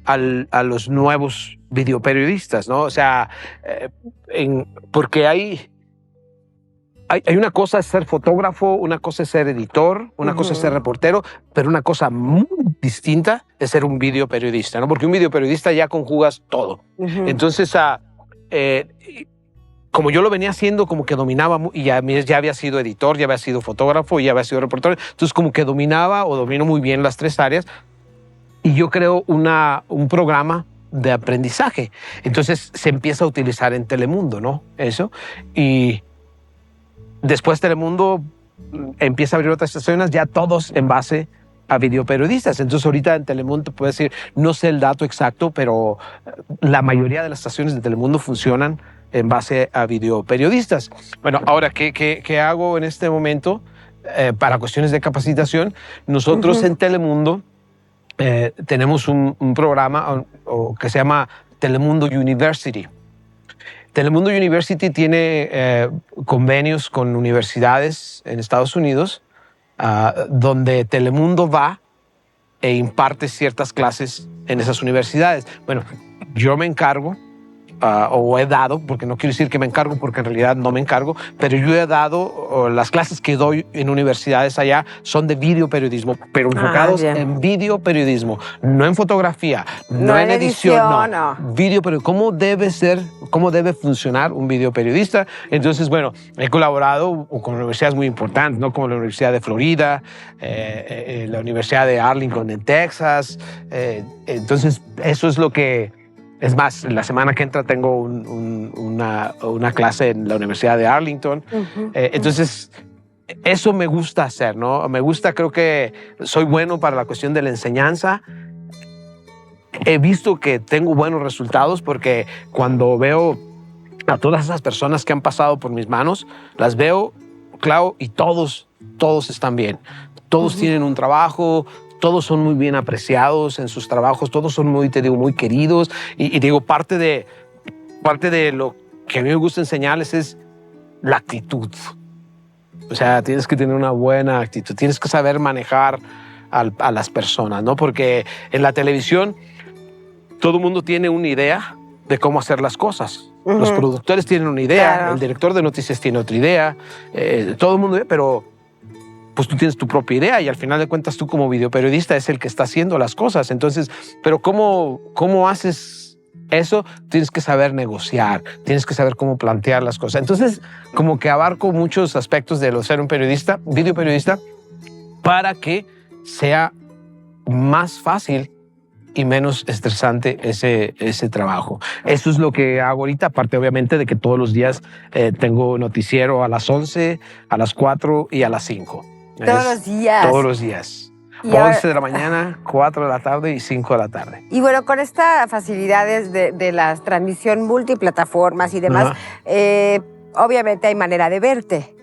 a los nuevos videoperiodistas, ¿no? O sea, porque hay una cosa es ser fotógrafo, una cosa es ser editor, una cosa es ser reportero, pero una cosa muy distinta es ser un videoperiodista, ¿no? Porque un videoperiodista ya conjugas todo. Entonces, como yo lo venía haciendo, como que dominaba, y ya había sido editor, ya había sido fotógrafo, y ya había sido reportero, entonces como que domino muy bien las tres áreas. y yo creo un programa de aprendizaje. Entonces se empieza a utilizar en Telemundo, ¿no? Eso. Y después Telemundo empieza a abrir otras estaciones, ya todos en base a videoperiodistas. Entonces ahorita en Telemundo te puedo decir, no sé el dato exacto, pero la mayoría de las estaciones de Telemundo funcionan en base a videoperiodistas. Bueno, ahora, ¿qué hago en este momento? Para cuestiones de capacitación, nosotros en Telemundo tenemos un programa que se llama Telemundo University. Telemundo University tiene convenios con universidades en Estados Unidos donde Telemundo va e imparte ciertas clases en esas universidades. Bueno, yo me encargo o he dado, porque no quiero decir que me encargo, porque en realidad no me encargo, pero yo he dado, las clases que doy en universidades allá son de videoperiodismo, pero enfocados en videoperiodismo, no en fotografía, no en edición, no. Videoperiodismo, cómo debe funcionar un videoperiodista. Entonces, bueno, he colaborado con universidades muy importantes, ¿no? Como la Universidad de Florida, la Universidad de Arlington en Texas. Entonces, eso es lo que... Es más, la semana que entra tengo una clase en la Universidad de Arlington. Entonces, eso me gusta hacer, ¿no? Me gusta, creo que soy bueno para la cuestión de la enseñanza. He visto que tengo buenos resultados porque cuando veo a todas esas personas que han pasado por mis manos, las veo, claro, y todos están bien. Todos tienen un trabajo, todos son muy bien apreciados en sus trabajos, todos son muy queridos. Y digo, parte de lo que a mí me gusta enseñarles es la actitud. O sea, tienes que tener una buena actitud, tienes que saber manejar a las personas, ¿no? Porque en la televisión todo el mundo tiene una idea de cómo hacer las cosas. Los productores tienen una idea, el director de noticias tiene otra idea, todo el mundo, pero... pues tú tienes tu propia idea y al final de cuentas tú como videoperiodista es el que está haciendo las cosas. Entonces, pero ¿cómo haces eso? Tienes que saber negociar, tienes que saber cómo plantear las cosas. Entonces, como que abarco muchos aspectos de lo ser un periodista, videoperiodista, para que sea más fácil y menos estresante ese trabajo. Eso es lo que hago ahorita, aparte obviamente de que todos los días tengo noticiero a las 11, a las 4 y a las 5. Todos los días. Todos los días. 11 de la mañana, 4 de la tarde y 5 de la tarde. Y bueno, con estas facilidades de la transmisión multiplataformas y demás, obviamente hay manera de verte.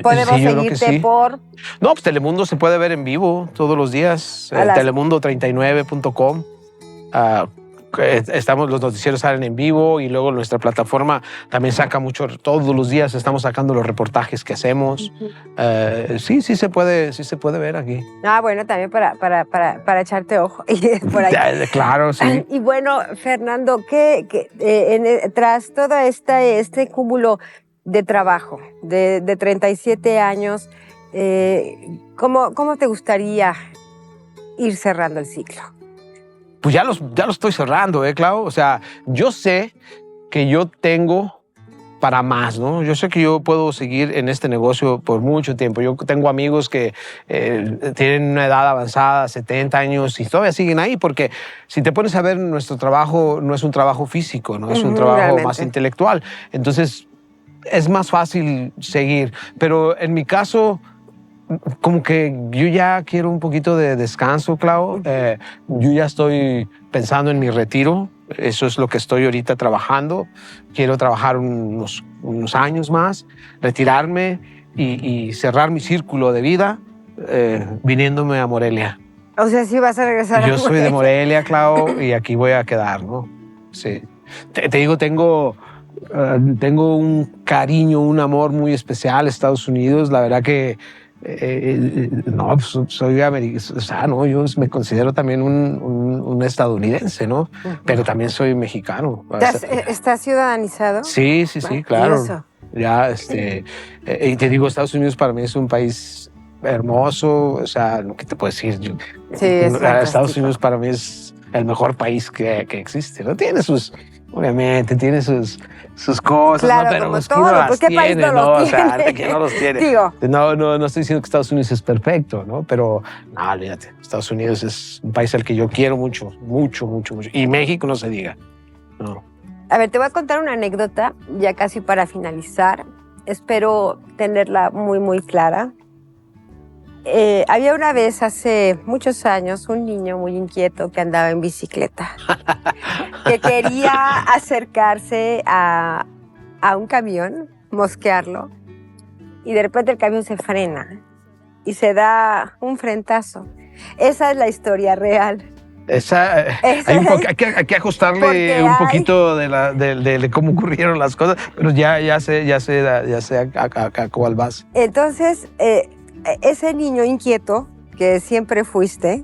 ¿Podemos seguirte por...? No, pues Telemundo se puede ver en vivo todos los días. Telemundo39.com. Los noticieros salen en vivo y luego nuestra plataforma también saca mucho, todos los días estamos sacando los reportajes que hacemos. Sí se puede ver aquí. Bueno, también para echarte ojo por ahí. Claro, sí. Y bueno, Fernando, tras todo este cúmulo de trabajo de 37 años, ¿cómo te gustaría ir cerrando el ciclo? Pues ya lo estoy cerrando, Clau. O sea, yo sé que yo tengo para más, ¿no? Yo sé que yo puedo seguir en este negocio por mucho tiempo. Yo tengo amigos que tienen una edad avanzada, 70 años, y todavía siguen ahí, porque si te pones a ver, nuestro trabajo no es un trabajo físico, ¿no? Es un trabajo realmente más intelectual. Entonces, es más fácil seguir. Pero en mi caso... como que yo ya quiero un poquito de descanso, Clau. Yo ya estoy pensando en mi retiro. Eso es lo que estoy ahorita trabajando. Quiero trabajar unos años más, retirarme y cerrar mi círculo de vida viniéndome a Morelia. O sea, sí vas a regresar a Morelia. Yo soy de Morelia, Clau, y aquí voy a quedar, ¿no? Sí. Te digo, tengo un cariño, un amor muy especial a Estados Unidos. La verdad que no, soy americano, o sea, no, yo me considero también un estadounidense, ¿no? Pero también soy mexicano. ¿Estás ciudadanizado? Sí, claro. ¿Y eso? Ya, y te digo, Estados Unidos para mí es un país hermoso, o sea, ¿qué te puedo decir? Estados Unidos para mí es el mejor país que existe, ¿no? Obviamente tiene sus sus cosas, Claro, ¿no? Pero como pues, todo, ¿quién no las pues, ¿qué país tiene, no los no? O sea, tiene? ¿quién no los tiene? Digo. No estoy diciendo que Estados Unidos es perfecto, ¿no? Pero, no, olvídate, Estados Unidos es un país al que yo quiero mucho, mucho, mucho, mucho. Y México no se diga, no. A ver, te voy a contar una anécdota, ya casi para finalizar. Espero tenerla muy, muy clara. Había una vez, hace muchos años, un niño muy inquieto que andaba en bicicleta, que quería acercarse a un camión, mosquearlo, y de repente el camión se frena y se da un frentazo. Esa es la historia real. Hay que ajustarle un poquito de cómo ocurrieron las cosas, pero ya sé a cuál vas. Entonces, ese niño inquieto que siempre fuiste,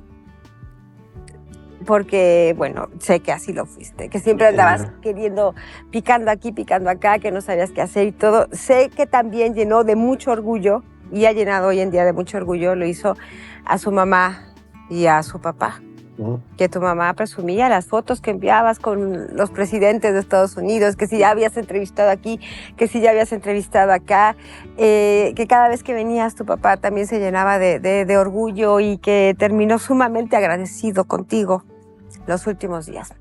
porque, bueno, sé que así lo fuiste, que siempre andabas queriendo, picando aquí, picando acá, que no sabías qué hacer y todo, sé que también llenó de mucho orgullo, y ha llenado hoy en día de mucho orgullo, lo hizo a su mamá y a su papá. Que tu mamá presumía las fotos que enviabas con los presidentes de Estados Unidos, que si ya habías entrevistado aquí, que si ya habías entrevistado acá, que cada vez que venías tu papá también se llenaba de orgullo y que terminó sumamente agradecido contigo los últimos días.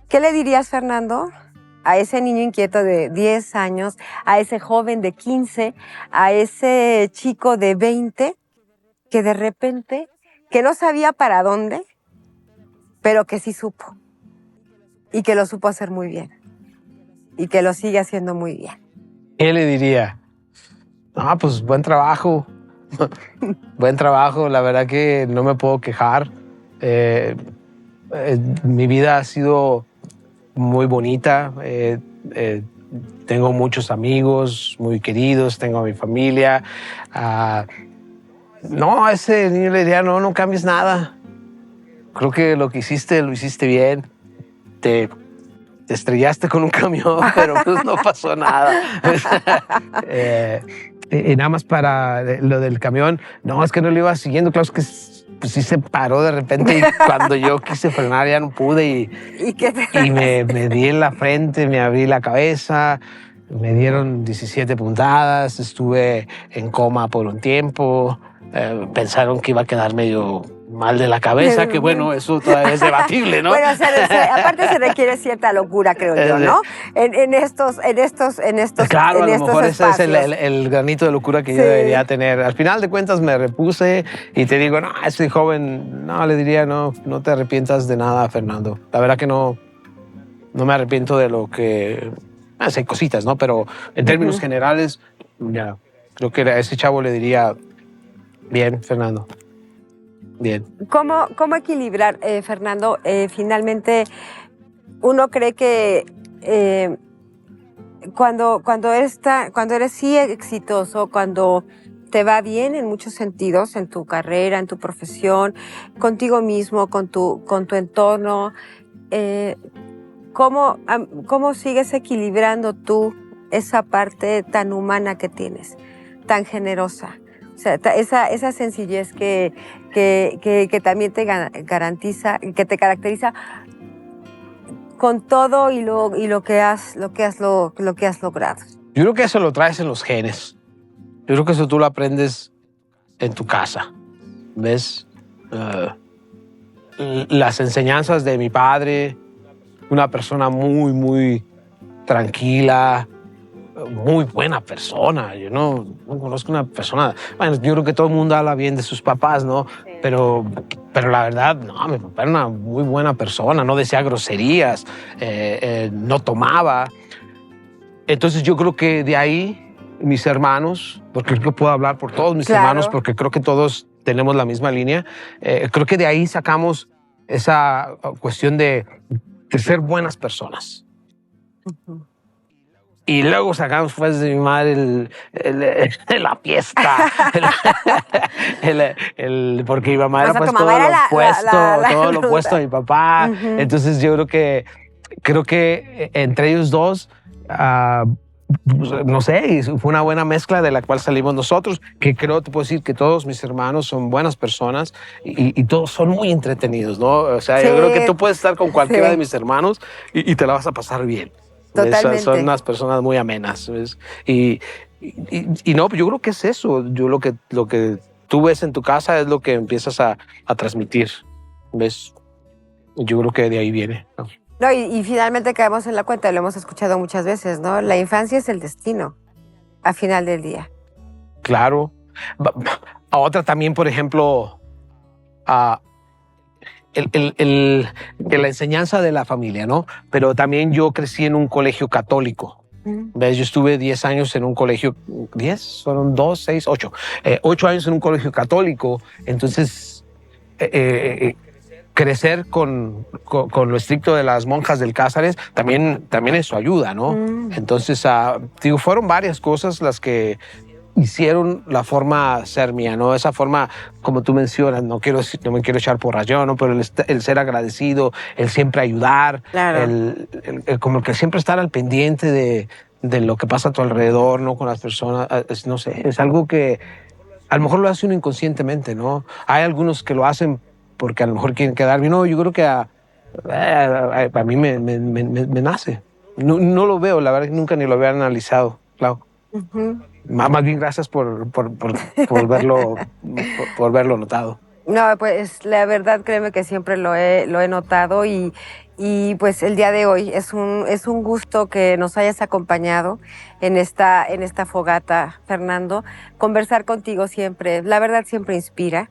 ¿Qué le dirías, Fernando, a ese niño inquieto de 10 años, a ese joven de 15, a ese chico de 20, que de repente, que no sabía para dónde, pero que sí supo, y que lo supo hacer muy bien, y que lo sigue haciendo muy bien? ¿Qué le diría? No, pues buen trabajo. Buen trabajo, la verdad que no me puedo quejar. Mi vida ha sido muy bonita. Tengo muchos amigos muy queridos, tengo a mi familia. No, a ese niño le diría, no cambies nada. Creo que lo que hiciste, lo hiciste bien. Te estrellaste con un camión, pero pues no pasó nada. Nada más para lo del camión, no, es que no lo iba siguiendo. Claro, es que pues, sí se paró de repente y cuando yo quise frenar ya no pude y me di en la frente, me abrí la cabeza, me dieron 17 puntadas, estuve en coma por un tiempo. Pensaron que iba a quedar medio mal de la cabeza, que bueno, eso todavía es debatible, ¿no? Bueno, aparte se requiere cierta locura, creo yo, ¿no? En estos claro, a lo mejor ese es espacios. el granito de locura que Sí. yo debería tener. Al final de cuentas me repuse y te digo, no, ese joven, no, le diría, no te arrepientas de nada, Fernando. La verdad que no me arrepiento de lo que... hay cositas, ¿no? Pero en términos generales, ya, creo que a ese chavo le diría, bien, Fernando. Bien. ¿Cómo equilibrar, Fernando? Finalmente, uno cree que cuando eres sí exitoso, cuando te va bien en muchos sentidos, en tu carrera, en tu profesión, contigo mismo, con tu entorno, ¿cómo sigues equilibrando tú esa parte tan humana que tienes, tan generosa? O sea, esa sencillez que también te garantiza, que te caracteriza con todo y lo que has logrado. Yo creo que eso lo traes en los genes. Yo creo que eso tú lo aprendes en tu casa. ¿Ves? Las enseñanzas de mi padre, una persona muy, muy tranquila, muy buena persona. Yo no conozco una persona... Bueno, yo creo que todo el mundo habla bien de sus papás, ¿no? Sí. Pero la verdad, no, mi papá era una muy buena persona, no decía groserías, no tomaba. Entonces yo creo que de ahí mis hermanos, porque creo que puedo hablar por todos mis hermanos, porque creo que todos tenemos la misma línea, creo que de ahí sacamos esa cuestión de ser buenas personas. Uh-huh. Y luego sacamos pues de mi madre la fiesta, porque mi mamá era pues todo lo opuesto a mi papá. Uh-huh. Entonces yo creo que entre ellos dos, no sé, fue una buena mezcla de la cual salimos nosotros, que creo, te puedo decir que todos mis hermanos son buenas personas y todos son muy entretenidos, ¿no? O sea, sí. Yo creo que tú puedes estar con cualquiera de mis hermanos y te la vas a pasar bien. Totalmente. Son unas personas muy amenas, ¿ves? Y no, yo creo que es eso. Yo lo que tú ves en tu casa es lo que empiezas a transmitir, ¿ves? Yo creo que de ahí viene, ¿no? No, y finalmente caemos en la cuenta, lo hemos escuchado muchas veces, ¿no? La infancia es el destino, a final del día. Claro. A otra también, por ejemplo, la enseñanza de la familia, ¿no? Pero también yo crecí en un colegio católico. ¿Ves? Yo estuve 10 años en un colegio, 10, fueron 2, 6, 8. 8 años en un colegio católico. Entonces, crecer con lo estricto de las monjas del Cázares, también eso ayuda, ¿no? Entonces, digo, fueron varias cosas las que hicieron la forma ser mía, ¿no? Esa forma, como tú mencionas, no me quiero echar porras yo, ¿no? Pero el ser agradecido, el siempre ayudar, claro. el como que siempre estar al pendiente de lo que pasa a tu alrededor, ¿no? Con las personas, no sé, es algo que a lo mejor lo hace uno inconscientemente, ¿no? Hay algunos que lo hacen porque a lo mejor quieren quedar bien. No, yo creo que a mí me nace. No lo veo, la verdad que nunca ni lo había analizado, claro. Más bien gracias por verlo, por verlo notado. No, pues la verdad créeme que siempre lo he notado y pues el día de hoy es un gusto que nos hayas acompañado en esta fogata, Fernando. Conversar contigo siempre, la verdad siempre inspira,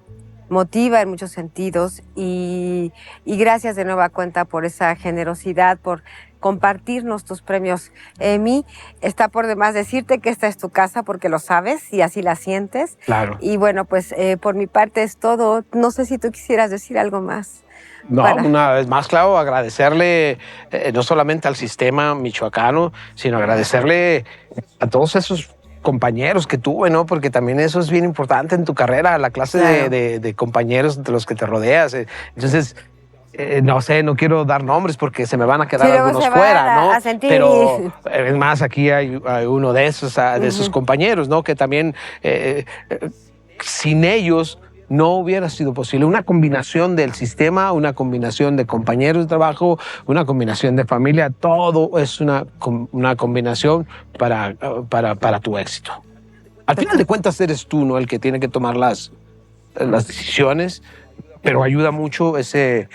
motiva en muchos sentidos y gracias de nueva cuenta por esa generosidad, por compartirnos tus premios Emmy. Está por demás decirte que esta es tu casa porque lo sabes y así la sientes. Claro. Y bueno, pues por mi parte es todo. No sé si tú quisieras decir algo más. No, una vez más, claro, agradecerle no solamente al sistema michoacano, sino agradecerle a todos esos compañeros que tuve, ¿no? Porque también eso es bien importante en tu carrera, la clase claro. de compañeros de los que te rodeas. Entonces, no sé, no quiero dar nombres porque se me van a quedar algunos fuera, ¿no? Pero es más, aquí hay uno de esos compañeros, ¿no? Que también sin ellos no hubiera sido posible. Una combinación del sistema, una combinación de compañeros de trabajo, una combinación de familia, todo es una combinación para tu éxito. Al final de cuentas eres tú, ¿no? El que tiene que tomar las decisiones, pero ayuda mucho ese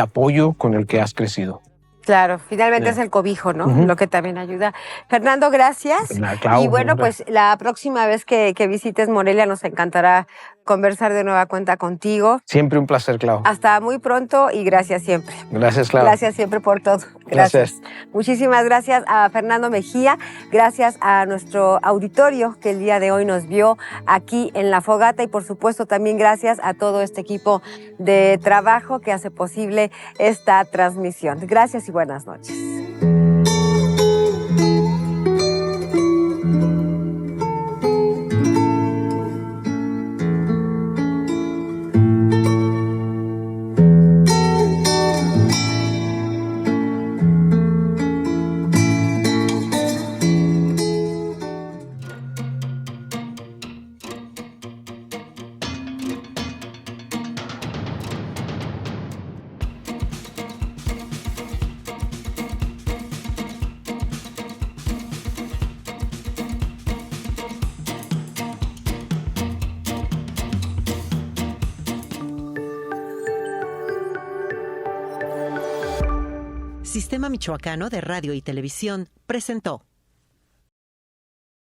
apoyo con el que has crecido. Claro, finalmente es el cobijo, ¿no? Lo que también ayuda. Fernando, gracias. Claro, y bueno, pues la próxima vez que visites Morelia nos encantará conversar de nueva cuenta contigo. Siempre un placer, Clau. Hasta muy pronto y gracias siempre. Gracias, Clau. Gracias siempre por todo. Gracias. Muchísimas gracias a Fernando Mejía. Gracias a nuestro auditorio que el día de hoy nos vio aquí en La Fogata y por supuesto también gracias a todo este equipo de trabajo que hace posible esta transmisión. Gracias y buenas noches. Sistema Michoacano de Radio y Televisión presentó